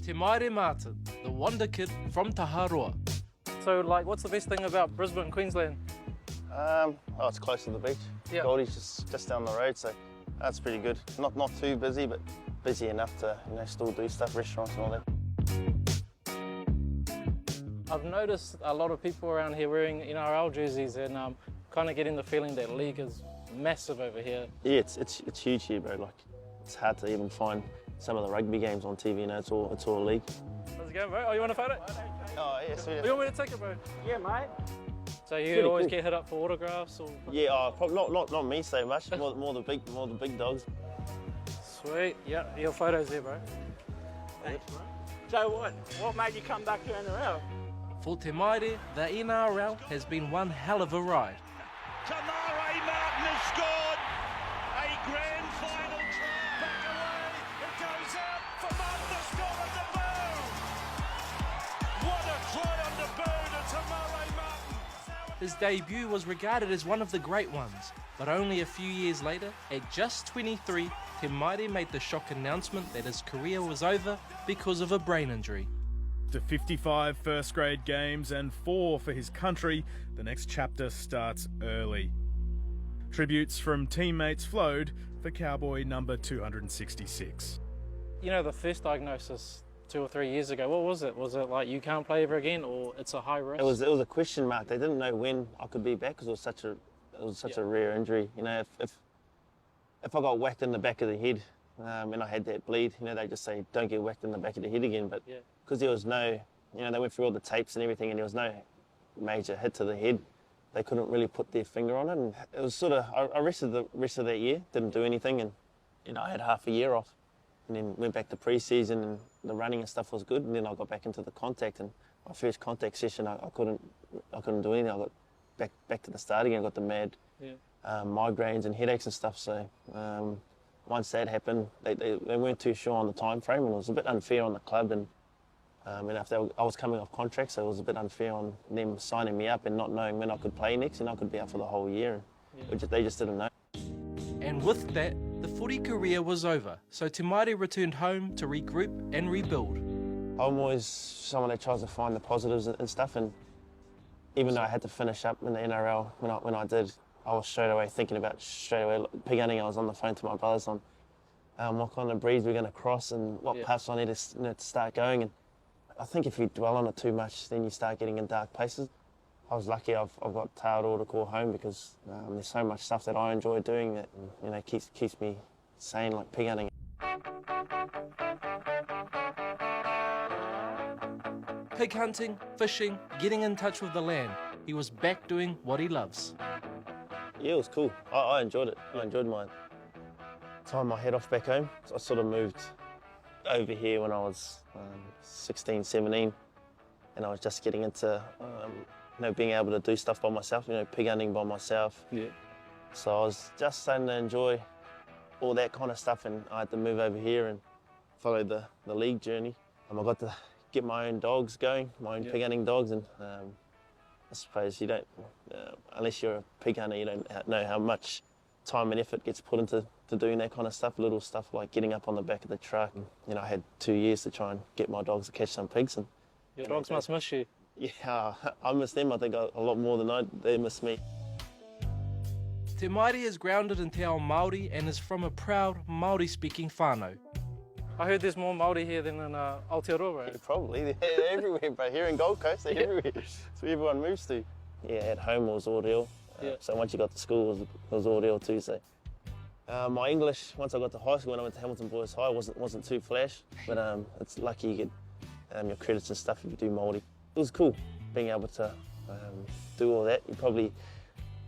Te Maire Martin, the wonder kid from Taharoa. So, like, what's the best thing about Brisbane, Queensland? It's close to the beach. Yeah. Goldie's just down the road, so that's pretty good. Not too busy, but busy enough to still do stuff, restaurants and all that. I've noticed a lot of people around here wearing NRL jerseys and kind of getting the feeling that league is massive over here. Yeah, it's huge here, bro. Like, it's hard to even find some of the rugby games on TV. It's all league. How's it going, bro? Oh, you want a photo? Oh yeah, sweet. You want me to take it, bro? Yeah, mate. So you Pretty always cool. get hit up for autographs, or? Yeah, probably not me so much. More the big dogs. Sweet. Yeah, your photos there, bro. Thanks, bro. So what made you come back to NRL? For Te Maire, the NRL has been one hell of a ride. Maire Martin has scored a grand final try. Back away, it goes out for Martin to score on the boom. What a try on the boom to Maire Martin. His debut was regarded as one of the great ones, but only a few years later, at just 23, Te Maire made the shock announcement that his career was over because of a brain injury. After 55 first grade games and 4 for his country, the next chapter starts early. Tributes from teammates flowed for Cowboy number 266. You know, the first diagnosis 2 or 3 years ago, what was it? Was it like you can't play ever again, or it's a high risk? It was a question mark. They didn't know when I could be back because it was such a rare injury. You know, if I got whacked in the back of the head and I had that bleed, they just say don't get whacked in the back of the head again. But because there was no, they went through all the tapes and everything, and there was no major hit to the head, they couldn't really put their finger on it. And it was sort of, I rested the rest of that year, didn't do anything, and I had half a year off, and then went back to pre-season, and the running and stuff was good, and then I got back into the contact, and my first contact session, I couldn't do anything. I got back to the start again. I got the mad migraines and headaches and stuff. So once that happened, they weren't too sure on the time frame, and it was a bit unfair on the club, and after I was coming off contract, so it was a bit unfair on them signing me up and not knowing when I could play next, and I could be out for the whole year. They just didn't know. And with that, the footy career was over, so Te Maire returned home to regroup and rebuild. I'm always someone that tries to find the positives and stuff, and even though I had to finish up in the NRL when I did, I was thinking about pig hunting. I was on the phone to my brothers on what kind of breeds we're going to cross and what paths I need to start going. And I think if you dwell on it too much, then you start getting in dark places. I was lucky I've got Tauro to call home because there's so much stuff that I enjoy doing that keeps me sane, like pig hunting. Pig hunting, fishing, getting in touch with the land. He was back doing what he loves. Yeah, it was cool. I enjoyed it. I enjoyed my time my head off back home. I sort of moved over here when I was 16, 17, and I was just getting into being able to do stuff by myself, pig hunting by myself. Yeah. So I was just starting to enjoy all that kind of stuff, and I had to move over here and follow the league journey. I got to get my own dogs going, my own pig hunting dogs, and I suppose you don't, unless you're a pig hunter, you don't know how much time and effort gets put into doing that kind of stuff, little stuff like getting up on the back of the truck. I had 2 years to try and get my dogs to catch some pigs. And your dogs must miss you. Yeah, I miss them. I think a lot more than they miss me. Te Maire is grounded in Te Ao Māori and is from a proud Māori-speaking whānau. I heard there's more Māori here than in Aotearoa, right? Yeah, probably. They're everywhere, but here in Gold Coast, they're everywhere. That's where everyone moves to. Yeah, at home it was ordeal. So once you got to school, it was ordeal too. So my English, once I got to high school, when I went to Hamilton Boys High, wasn't too flash. But it's lucky you get your credits and stuff if you do Māori. It was cool being able to do all that. You probably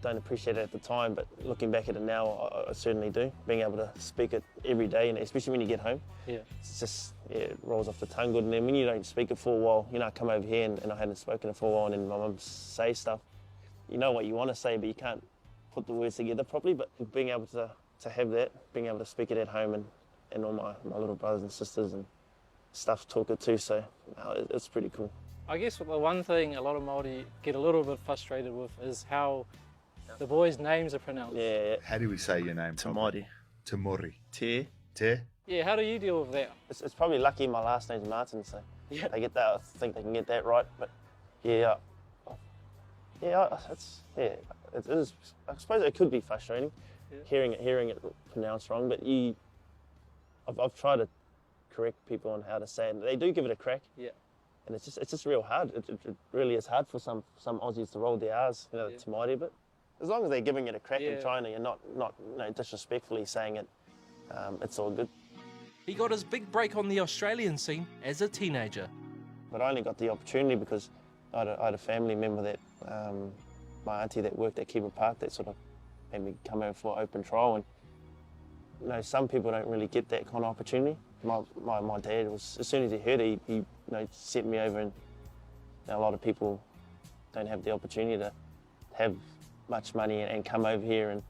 don't appreciate it at the time, but looking back at it now, I certainly do. Being able to speak it every day, and especially when you get home, it's just, it rolls off the tongue good. And then when you don't speak it for a while, I come over here and I hadn't spoken it for a while, and then my mum say stuff. You know what you want to say, but you can't put the words together properly. But being able to have that, being able to speak it at home, and all my little brothers and sisters and stuff talk it too, so it's pretty cool. I guess the one thing a lot of Māori get a little bit frustrated with is how the boys' names are pronounced. Yeah. How do we say your name? Te Maire. Te Mori. Te. Te Yeah, how do you deal with that? It's probably lucky my last name's Martin, so Yeah. they get that. I think they can get that right. But yeah, it is. I suppose it could be frustrating, hearing it pronounced wrong. But I've tried to correct people on how to say it. They do give it a crack. Yeah. And it's just real hard. It really is hard for some Aussies to roll their R's, the Te Māori, but as long as they're giving it a crack and trying to, and not disrespectfully saying it, it's all good. He got his big break on the Australian scene as a teenager. But I only got the opportunity because I had a family member that, my auntie that worked at Kiva Park, that sort of made me come over for open trial. And some people don't really get that kind of opportunity. My dad was, as soon as he heard it, he sent me over, and a lot of people don't have the opportunity to have much money and come over here. And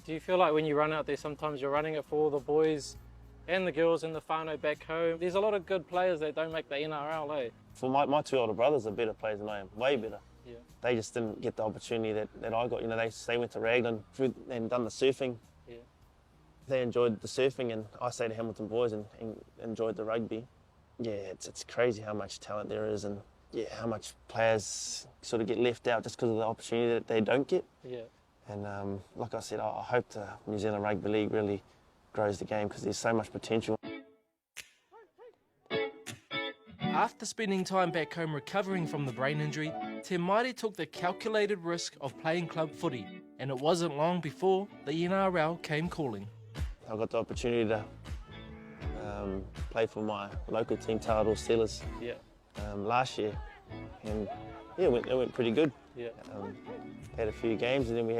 Do you feel like when you run out there, sometimes you're running it for all the boys and the girls in the whānau back home? There's a lot of good players that don't make the NRL, eh? For my two older brothers are better players than I am, way better. Yeah. They just didn't get the opportunity that I got. They went to Raglan and done the surfing. Yeah. They enjoyed the surfing, and I stayed at Hamilton Boys and enjoyed the rugby. Yeah, it's crazy how much talent there is, and how much players sort of get left out just because of the opportunity that they don't get. Yeah. And like I said, I hope the New Zealand Rugby League really grows the game because there's so much potential. After spending time back home recovering from the brain injury, Te Maire took the calculated risk of playing club footy, and it wasn't long before the NRL came calling. I got the opportunity to play for my local team, Tauranga Steelers, last year, and it went pretty good. Yeah. Had a few games, and then we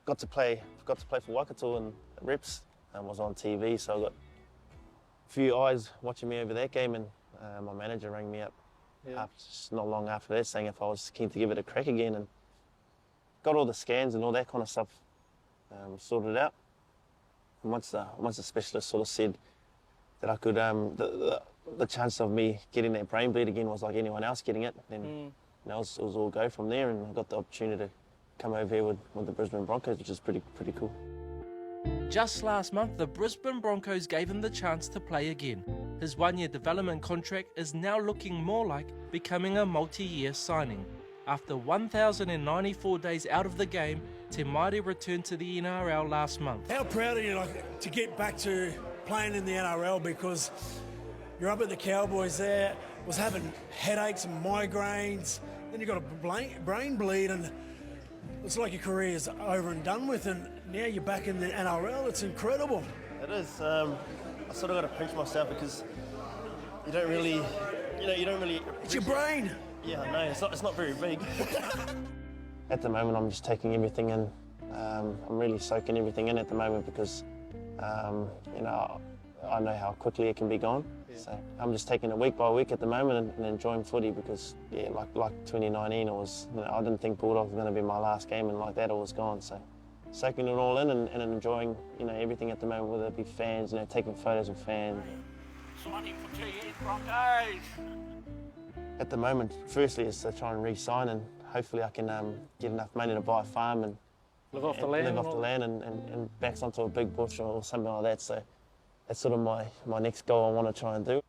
got to play for Waikato, and reps was on TV, so I got a few eyes watching me over that game, and my manager rang me up just not long after that, saying if I was keen to give it a crack again, and got all the scans and all that kind of stuff sorted out. And once the specialist sort of said that I could, the chance of me getting that brain bleed again was like anyone else getting it, then it was all go from there, and I got the opportunity to come over here with the Brisbane Broncos, which is pretty cool. Just last month, the Brisbane Broncos gave him the chance to play again. His one-year development contract is now looking more like becoming a multi-year signing. After 1,094 days out of the game, Te Maire returned to the NRL last month. How proud are you to get back to playing in the NRL, because you're up at the Cowboys there, was having headaches and migraines, then you got a brain bleed, and it's like your career's over and done with, and now you're back in the NRL. It's incredible. It is. I sort of got to pinch myself because you don't really. It's your brain. Yeah, I know. It's not very big. At the moment, I'm just taking everything in. I'm really soaking everything in at the moment because, I know how quickly it can be gone. Yeah. So I'm just taking it week by week at the moment and enjoying footy because, like 2019, it was. I didn't think Bulldogs was going to be my last game, and like that, it was gone. So soaking it all in and enjoying, everything at the moment, whether it be fans, taking photos with fans. Signing for TN Broncos. At the moment, firstly, is to try and re-sign, and hopefully I can get enough money to buy a farm and live off the land and back onto a big bush or something like that. So that's sort of my next goal I want to try and do.